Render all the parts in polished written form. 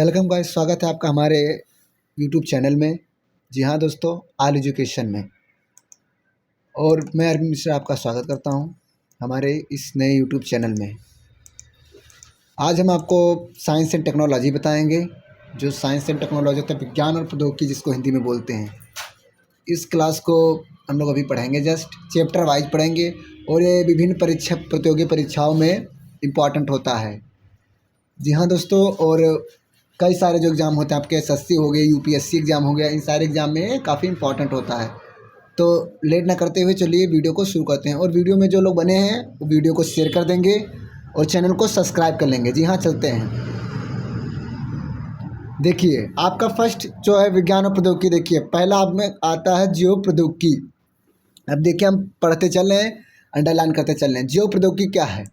Welcome guys, स्वागत है आपका हमारे यूट्यूब चैनल में। जी हाँ दोस्तों, ऑल एजुकेशन में। और मैं अरविंद मिश्रा आपका स्वागत करता हूँ हमारे इस नए यूट्यूब चैनल में। आज हम आपको साइंस एंड टेक्नोलॉजी बताएंगे। जो साइंस एंड टेक्नोलॉजी होता है, विज्ञान और प्रौद्योगिकी जिसको हिंदी में बोलते हैं। इस क्लास को हम लोग अभी पढ़ेंगे, जस्ट चैप्टर वाइज पढ़ेंगे और ये विभिन्न प्रतियोगी परीक्षाओं में इम्पॉर्टेंट होता है। जी हाँ दोस्तों, और कई सारे जो एग्ज़ाम होते हैं आपके एसएससी हो गए, यूपीएससी एग्ज़ाम हो गया, इन सारे एग्ज़ाम में काफ़ी इंपॉर्टेंट होता है। तो लेट ना करते हुए चलिए वीडियो को शुरू करते हैं। और वीडियो में जो लोग बने हैं वो वीडियो को शेयर कर देंगे और चैनल को सब्सक्राइब कर लेंगे। जी हाँ, चलते हैं। देखिए, आपका फर्स्ट जो है विज्ञान और प्रौद्योगिकी। देखिए, पहला आप में आता है जीव प्रौद्योगिकी। अब देखिए, हम पढ़ते चल रहे हैं, अंडरलाइन करते चल रहे हैं। जीव प्रौद्योगिकी क्या है?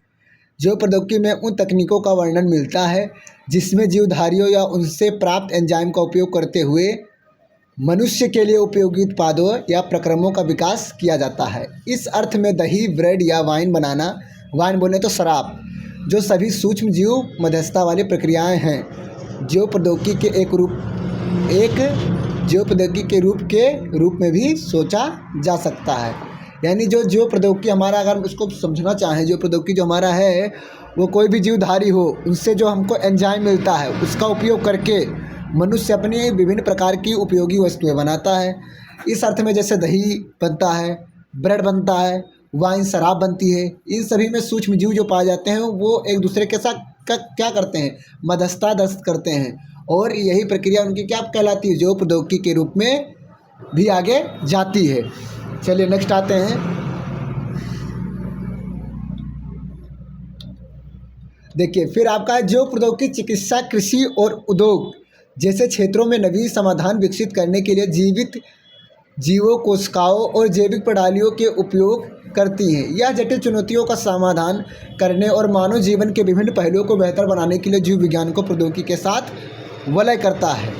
जीव प्रौद्योगिकी में उन तकनीकों का वर्णन मिलता है जिसमें जीवधारियों या उनसे प्राप्त एंजाइम का उपयोग करते हुए मनुष्य के लिए उपयोगी उत्पादों या प्रक्रमों का विकास किया जाता है। इस अर्थ में दही, ब्रेड या वाइन बनाना, वाइन बोले तो शराब, जो सभी सूक्ष्म जीव मध्यस्थता वाली प्रक्रियाएं हैं, जीव प्रौद्योगिकी के जीव प्रौद्योगिकी के रूप में भी सोचा जा सकता है। यानी जो जीव प्रौद्योगिकी हमारा, अगर उसको समझना चाहें, जीव प्रौद्योगिकी जो हमारा है वो कोई भी जीवधारी हो, उनसे जो हमको एंजाइम मिलता है उसका उपयोग करके मनुष्य अपनी विभिन्न प्रकार की उपयोगी वस्तुएं बनाता है। इस अर्थ में जैसे दही बनता है, ब्रेड बनता है, वाइन शराब बनती है, इन सभी में सूक्ष्म जीव जो पाए जाते हैं वो एक दूसरे के साथ क्या करते हैं, मध्यस्थता करते हैं। और यही प्रक्रिया उनकी क्या कहलाती है, जीव प्रौद्योगिकी के रूप में भी आगे जाती है। चलिए नेक्स्ट आते हैं। देखिए, फिर आपका है जीव प्रौद्योगिकी चिकित्सा, कृषि और उद्योग जैसे क्षेत्रों में नवीन समाधान विकसित करने के लिए जीवित जीवों, कोशिकाओं और जैविक प्रणालियों के उपयोग करती हैं। यह जटिल चुनौतियों का समाधान करने और मानव जीवन के विभिन्न पहलुओं को बेहतर बनाने के लिए जीव विज्ञान को प्रौद्योगिकी के साथ विलय करता है।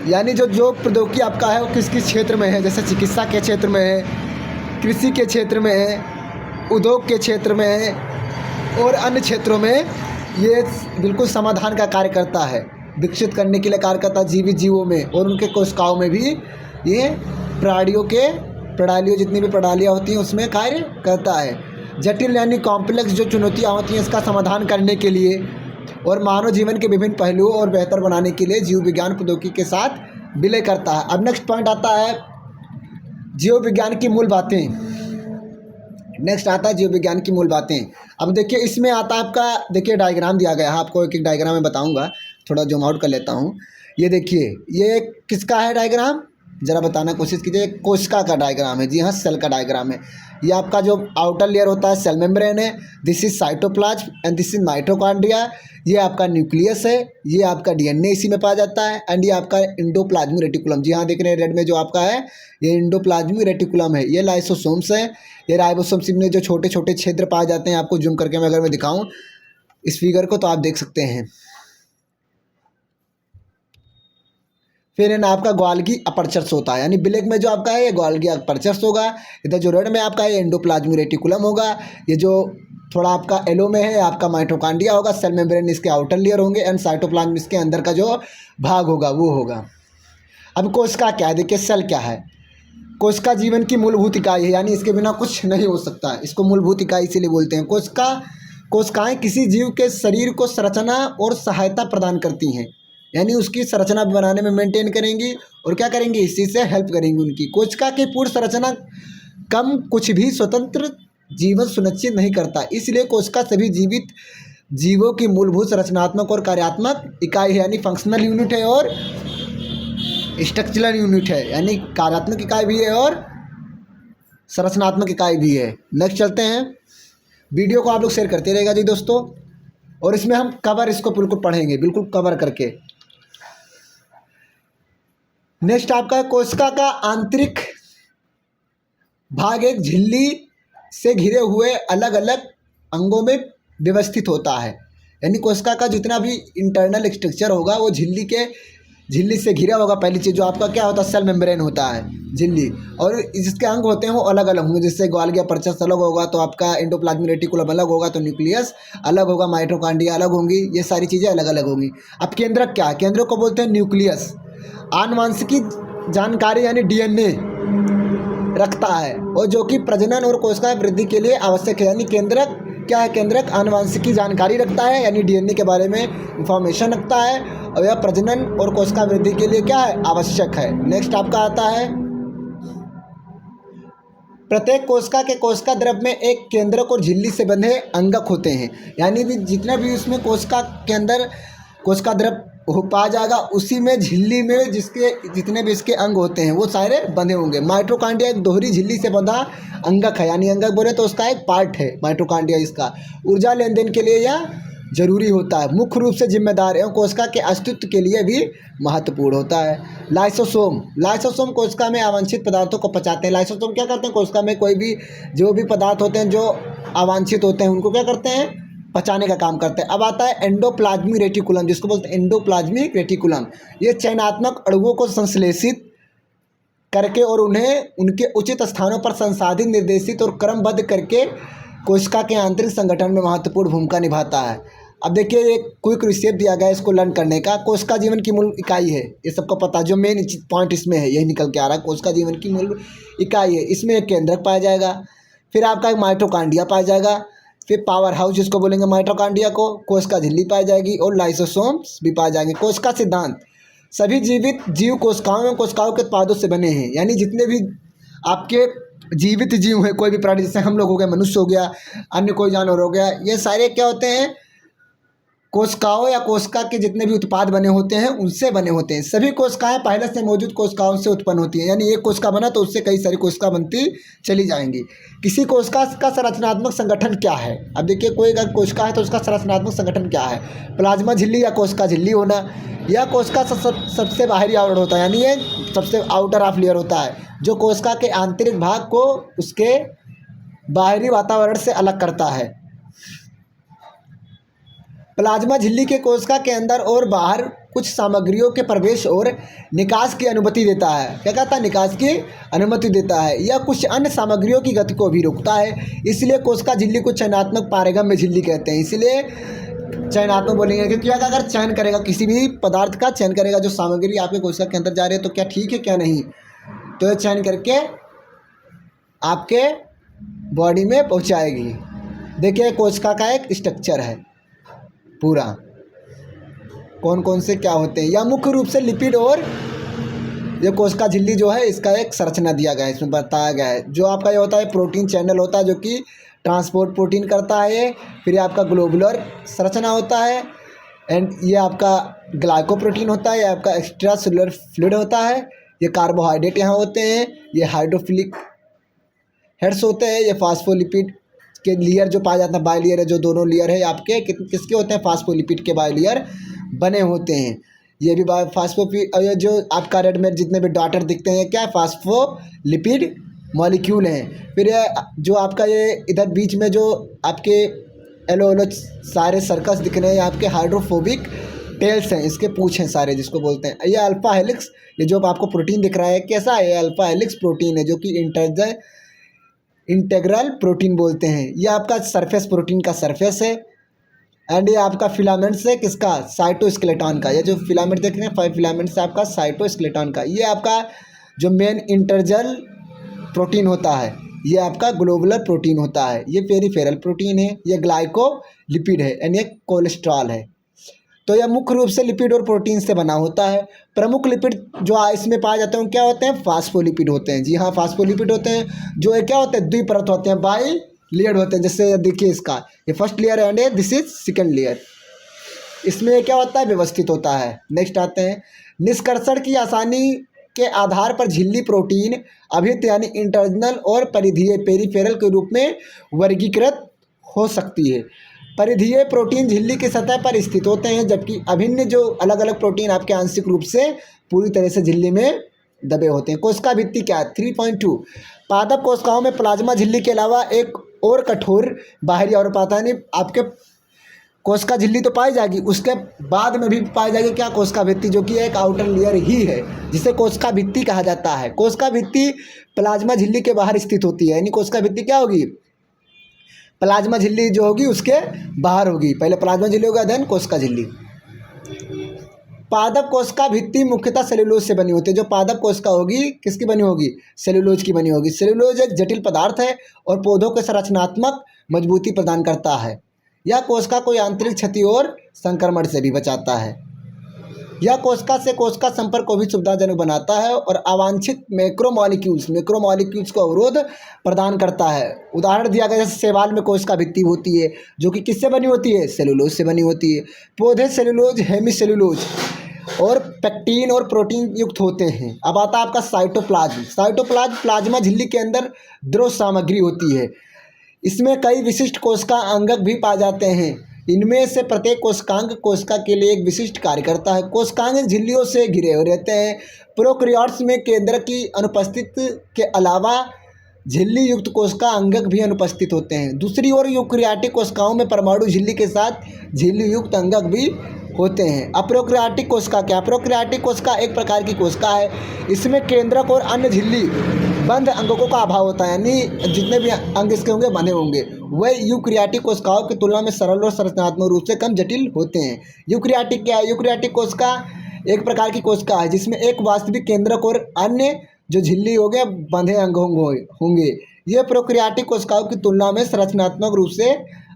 यानी जो प्रौद्योगिकी आपका है वो किस किस क्षेत्र में है, जैसे चिकित्सा के क्षेत्र में है, कृषि के क्षेत्र में है, उद्योग के क्षेत्र में है और अन्य क्षेत्रों में ये बिल्कुल समाधान का कार्य करता है, विकसित करने के लिए कार्य करता है जीवित जीवों में और उनके कोशिकाओं में भी। ये प्रणालियों जितनी भी प्रणालियाँ होती हैं उसमें कार्य करता है। जटिल यानी कॉम्प्लेक्स जो चुनौतियाँ होती हैं इसका समाधान करने के लिए और मानव जीवन के विभिन्न पहलुओं और बेहतर बनाने के लिए जीव विज्ञान प्रौद्योगिकी के साथ विलय करता है। अब नेक्स्ट पॉइंट आता है जीव विज्ञान की मूल बातें। नेक्स्ट आता है जीव विज्ञान की मूल बातें। अब देखिए, इसमें आता है आपका, देखिए डायग्राम दिया गया है, आपको एक एक डायग्राम में बताऊंगा। थोड़ा जूम आउट कर लेता हूँ। ये देखिए, ये किसका है डायग्राम, ज़रा बताना कोशिश कीजिए। कोशिका का डायग्राम है। जी हाँ, सेल का डायग्राम है। ये आपका जो आउटर लेयर होता है सेल मेम्ब्रेन है। This is cytoplasm and this is mitochondria. ये आपका न्यूक्लियस है, ये आपका डीएनए इसी में पाया जाता है। एंड ये आपका एंडोप्लाज्मिक रेटिकुलम, जी हाँ देख रहे हैं रेड में जो आपका है, ये एंडोप्लाज्मिक रेटिकुलम है। ये लाइसोसोम्स है। ये राइबोसोम्स में जो छोटे छोटे छिद्र पाए जाते हैं, आपको जूम करके अगर मैं दिखाऊं इस फिगर को तो आप देख सकते हैं। फिर है ना आपका गोल्गी अपर्चर्स होता है, यानी ब्लैक में जो आपका है ये गोल्गी अपर्चर्स होगा। इधर जो रेड में आपका है एंडोप्लाज्मिक रेटिकुलम होगा। ये जो थोड़ा आपका येलो में है आपका माइटोकॉन्ड्रिया होगा। सेल मेम्ब्रेन इसके आउटर लेयर होंगे एंड साइटोप्लाज्म इसके अंदर का जो भाग होगा वो होगा। अब कोशिका क्या है, देखिए सेल क्या है। कोशिका जीवन की मूलभूत इकाई है, यानी इसके बिना कुछ नहीं हो सकता है। इसको मूलभूत इकाई इसीलिए बोलते हैं। कोशिकाएं किसी जीव के शरीर को संरचना और सहायता प्रदान करती हैं, यानी उसकी संरचना बनाने में मेंटेन करेंगी और क्या करेंगी, इसी से हेल्प करेंगी उनकी। कोशिका की पूर्ण संरचना कम कुछ भी स्वतंत्र जीवन सुनिश्चित नहीं करता, इसलिए कोशिका सभी जीवित जीवों की मूलभूत संरचनात्मक और कार्यात्मक इकाई है, यानी फंक्शनल यूनिट है और स्ट्रक्चरल यूनिट है, यानी कार्यात्मक इकाई भी है और संरचनात्मक इकाई भी है। नेक्स्ट चलते हैं। वीडियो को आप लोग शेयर करते रहेगा जी दोस्तों, और इसमें हम कवर इसको बिल्कुल पढ़ेंगे, बिल्कुल कवर करके। नेक्स्ट आपका कोशिका का आंतरिक भाग एक झिल्ली से घिरे हुए अलग अलग अंगों में व्यवस्थित होता है, यानी कोशिका का जितना भी इंटरनल स्ट्रक्चर होगा वो झिल्ली के झिल्ली से घिरा होगा पहली चीज़, जो आपका क्या होता है सेल मेम्ब्रेन होता है झिल्ली, और जिसके अंग होते हैं वो अलग अलग होंगे, जैसे गोल्गी परचस अलग होगा तो आपका एंडोप्लाज्मिक रेटिकुलम अलग होगा, तो न्यूक्लियस अलग होगा, माइटोकॉन्ड्रिया अलग होंगी, ये सारी चीज़ें अलग अलग होंगी। अब केंद्रक क्या है, केंद्रक को बोलते हैं न्यूक्लियस, आनुवंशिकी जानकारी यानी डीएनए रखता है, और जो कि प्रजनन और कोशिका वृद्धि के लिए आवश्यक है। यानी केंद्रक क्या है, केंद्रक आनुवंशिकी जानकारी रखता है यानी डीएनए के बारे में इंफॉर्मेशन रखता है, और यह प्रजनन और कोशिका वृद्धि के लिए क्या है, आवश्यक है। नेक्स्ट आपका आता है, प्रत्येक कोशिका के कोशिका द्रव में एक केंद्रक और झिल्ली से बंधे अंगक होते हैं, यानी भी जितना भी उसमें कोशिका के अंदर कोशिका द्रव हो पा जाएगा, उसी में झिल्ली में जिसके जितने भी इसके अंग होते हैं वो सारे बंधे होंगे। माइटोकॉन्ड्रिया एक दोहरी झिल्ली से बंधा अंगक है, यानी अंगक बोले तो उसका एक पार्ट है माइटोकॉन्ड्रिया, इसका ऊर्जा लेन देन के लिए यह जरूरी होता है, मुख्य रूप से जिम्मेदार एवं कोशिका के अस्तित्व के लिए भी महत्वपूर्ण होता है। लाइसोसोम, लाइसोसोम कोशिका में अवांछित पदार्थों को पचाते हैं। लाइसोसोम क्या करते हैं, कोशिका में कोई भी जो भी पदार्थ होते हैं जो अवांछित होते हैं उनको क्या करते हैं, पचाने का काम करते हैं। अब आता है एंडोप्लाज्मिक रेटिकुलम, जिसको बोलते हैं एंडोप्लाज्मिक रेटिकुलम। ये चयनात्मक अणुओं को संश्लेषित करके और उन्हें उनके उचित स्थानों पर संसाधित, निर्देशित और क्रमबद्ध करके कोशिका के आंतरिक संगठन में महत्वपूर्ण भूमिका निभाता है। अब देखिए एक क्विक रिसेप दिया गया है इसको लर्न करने का। कोशिका जीवन की मूल इकाई है, ये सबको पता, जो मेन पॉइंट इसमें है यही निकल के आ रहा है, कोशिका जीवन की मूल इकाई है। इसमें एक केंद्रक पाया जाएगा, फिर आपका एक माइटोकॉन्ड्रिया पाया जाएगा, फिर पावर हाउस जिसको बोलेंगे माइटोकॉन्ड्रिया को, कोशिका झिल्ली पाई जाएगी और लाइसोसोम्स भी पाए जाएंगे। कोशिका सिद्धांत, सभी जीवित जीव कोशिकाओं एवं कोशिकाओं के उत्पादों से बने हैं, यानी जितने भी आपके जीवित जीव हैं, कोई भी प्राणी, जैसे हम लोग हो गए, मनुष्य हो गया, अन्य कोई जानवर हो गया, ये सारे क्या होते हैं, कोशिकाओं या कोशिका के जितने भी उत्पाद बने होते हैं उनसे बने होते हैं। सभी कोशिकाएं पहले से मौजूद कोशिकाओं से उत्पन्न होती हैं, यानी एक कोशिका बना तो उससे कई सारी कोशिका बनती चली जाएंगी। किसी कोशिका का संरचनात्मक संगठन क्या है, अब देखिए कोई अगर कोशिका है तो उसका संरचनात्मक संगठन क्या है, प्लाज्मा झिल्ली या कोशिका झिल्ली होना, या कोशिका सबसे बाहरी आवरण होता है, यानी ये सबसे आउटर ऑफ लेयर होता है जो कोशिका के आंतरिक भाग को उसके बाहरी वातावरण से अलग करता है। प्लाज्मा झिल्ली के कोशिका के अंदर और बाहर कुछ सामग्रियों के प्रवेश और निकास की अनुमति देता है। क्या कहता है, निकास की अनुमति देता है, या कुछ अन्य सामग्रियों की गति को भी रोकता है। इसलिए कोशिका झिल्ली को चयनात्मक पारगम्य झिल्ली कहते हैं। इसलिए चयनात्मक बोलेंगे क्योंकि अगर चयन करेगा, किसी भी पदार्थ का चयन करेगा, जो सामग्री आपके कोशिका के अंदर जा रही है तो क्या ठीक है क्या नहीं, तो ये चयन करके आपके बॉडी में पहुँचाएगी। देखिए कोशिका का एक स्ट्रक्चर है पूरा, कौन कौन से क्या होते हैं, या मुख्य रूप से लिपिड, और ये कोशिका झिल्ली जो है इसका एक संरचना दिया गया है, इसमें बताया गया है। जो आपका ये होता है प्रोटीन चैनल होता है जो कि ट्रांसपोर्ट प्रोटीन करता है, फिर ये आपका ग्लोबुलर संरचना होता है, एंड ये आपका ग्लाइकोप्रोटीन होता है, ये आपका एक्स्ट्रा सेलुलर फ्लूइड होता है, ये कार्बोहाइड्रेट यहाँ होते हैं, ये हाइड्रोफिलिक हेड्स होते हैं, ये फास्फोलिपिड के लेयर जो पाया जाता है, बाई लेयर है, जो दोनों लेयर है आपके किसके होते हैं, फास्फोलिपिड के बाई लेयर बने होते हैं। ये भी फास्फोलिपिड, जो आपका रेड में जितने भी डॉटर दिखते हैं क्या है, फास्फोलिपिड मॉलिक्यूल हैं। फिर जो आपका ये इधर बीच में जो आपके येलो येलो सारे सर्कस दिख रहे हैं, आपके हाइड्रोफोबिक टेल्स हैं, इसके पूछ हैं सारे, जिसको बोलते हैं। ये अल्फा हेलिक्स, ये जो आपको प्रोटीन दिख रहा है कैसा है, ये अल्फा हेलिक्स प्रोटीन है, जो कि इंटेग्रल प्रोटीन बोलते हैं। ये आपका सरफेस प्रोटीन का सरफेस है, एंड ये आपका फिलामेंट्स है किसका, साइटोस्केलेटन का। ये जो फिलामेंट देख रहे हैं 5 फिलामेंट्स है आपका साइटोस्केलेटन का। ये आपका जो मेन इंटरजल प्रोटीन होता है, ये आपका ग्लोबुलर प्रोटीन होता है, ये पेरिफेरल प्रोटीन है, ये ग्लाइकोलिपिड है, एंड ये कोलेस्ट्रॉल है। तो यह मुख्य रूप से लिपिड और प्रोटीन से बना होता है। प्रमुख लिपिड जो इसमें पाए जाते हैं क्या होते हैं, फास्फोलिपिड होते हैं। जी हाँ, फास्फोलिपिड होते हैं, जो ये क्या होते हैं, द्विपरत होते हैं, बाई लेयर होते हैं। जैसे देखिए इसका ये फर्स्ट लेयर है and this is second layer. इसमें क्या होता है, व्यवस्थित होता है। नेक्स्ट आते हैं, निष्कर्षण की आसानी के आधार पर झिल्ली प्रोटीन अभित यानी इंटरनल और परिधीय पेरिफेरल के रूप में वर्गीकृत हो सकती है। परिधीय प्रोटीन झिल्ली की सतह पर स्थित होते हैं, जबकि अभिन्न जो अलग अलग प्रोटीन आपके आंशिक रूप से पूरी तरह से झिल्ली में दबे होते हैं। कोशिका भित्ति क्या है, 3.2। पादप कोशिकाओं में प्लाज्मा झिल्ली के अलावा एक और कठोर बाहरी आवरण पाता है, यानी आपके कोशिका झिल्ली तो पाई जाएगी, उसके बाद में भी पाई जाएगी क्या, कोशिका भित्ति, जो कि एक आउटर लेयर ही है जिसे कोशिका भित्ति कहा जाता है। कोशिका भित्ति प्लाज्मा झिल्ली के बाहर स्थित होती है, यानी कोशिका भित्ति क्या होगी, प्लाज्मा झिल्ली जो होगी उसके बाहर होगी। पहले प्लाज्मा झिल्ली होगा, देन कोशिका झिल्ली। पादप कोशिका भित्ति मुख्यतः सेलुलोज से बनी होती है। जो पादप कोशिका होगी किसकी बनी होगी, सेलुलोज की बनी होगी। सेलुलोज एक जटिल पदार्थ है और पौधों के संरचनात्मक मजबूती प्रदान करता है। यह कोशिका को यांत्रिक क्षति और संक्रमण से भी बचाता है। यह कोशिका से कोशिका संपर्क को भी सुविधाजनक बनाता है और अवांछित मैक्रोमॉलिक्यूल्स को अवरोध प्रदान करता है। उदाहरण दिया गया जैसे शैवाल में कोशिका भित्ति होती है जो कि किससे बनी होती है, सेलुलोज से बनी होती है। पौधे सेलुलोज, हेमीसेलुलोज और पेक्टिन और प्रोटीन युक्त होते हैं। अब आता है आपका साइटोप्लाज्म। साइटोप्लाज्म प्लाज्मा झिल्ली के अंदर द्रव सामग्री होती है। इसमें कई विशिष्ट कोशिका अंगक भी पाए जाते हैं। इनमें से प्रत्येक कोशिकांग कोशिका के लिए एक विशिष्ट कार्य करता है। कोशिकांग झिल्लियों से घिरे हुए रहते हैं। प्रोकैरियोट्स में केंद्रक की अनुपस्थिति के अलावा झिल्ली युक्त कोशिका अंगक भी अनुपस्थित होते हैं। दूसरी ओर यूकेरियोटिक कोशिकाओं में परमाणु झिल्ली के साथ झिल्ली युक्त अंगक भी होते हैं। अप्रोकैरियोटिक कोशिका क्या, प्रोकैरियोटिक कोशिका एक प्रकार की कोशिका है। इसमें केंद्रक और अन्य झिल्ली बंद अंगकों का अभाव होता है, यानी जितने भी अंग इसके होंगे बंधे होंगे। वह यूकेरियोटिक कोशिकाओं की तुलना में सरल और संरचनात्मक रूप से कम जटिल होते हैं। यूकेरियोटिक क्या है, यूकेरियोटिक कोशिका एक प्रकार की कोशिका है जिसमें एक वास्तविक केंद्रक और अन्य जो झिल्ली हो गए बंधे अंग होंगे। ये प्रोकैरियोटिक कोशिकाओं की तुलना में संरचनात्मक रूप से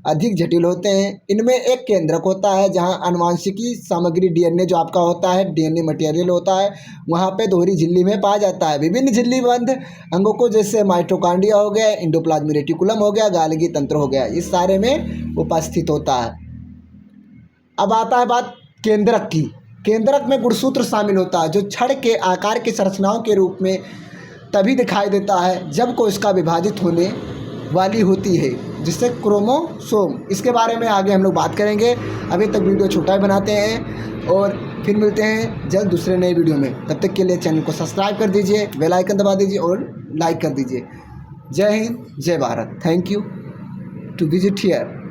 अधिक जटिल होते हैं। इनमें एक केंद्रक होता है जहां आनुवंशिकी सामग्री डीएनए जो आपका होता है, डीएनए मटेरियल होता है, वहां पे दोहरी झिल्ली में पाया जाता है। विभिन्न झिल्लीबंद अंगों को जैसे माइटोकॉन्ड्रिया हो गया, एंडोप्लाज्मिक रेटिकुलम हो गया, गाल्गी तंत्र हो गया, इस सारे में उपस्थित होता है। अब आता है बात केंद्रक की। केंद्रक में गुणसूत्र शामिल होता है जो छड़ के आकार की संरचनाओं के रूप में तभी दिखाई देता है जब कोशिका विभाजित होने वाली होती है, जिससे क्रोमोसोम। इसके बारे में आगे हम लोग बात करेंगे। अभी तक वीडियो छोटा ही बनाते हैं और फिर मिलते हैं जल्द दूसरे नए वीडियो में। तब तक के लिए चैनल को सब्सक्राइब कर दीजिए, बेल आइकन दबा दीजिए और लाइक कर दीजिए। Jai Hind, Jai Bharat. Thank you to visit here.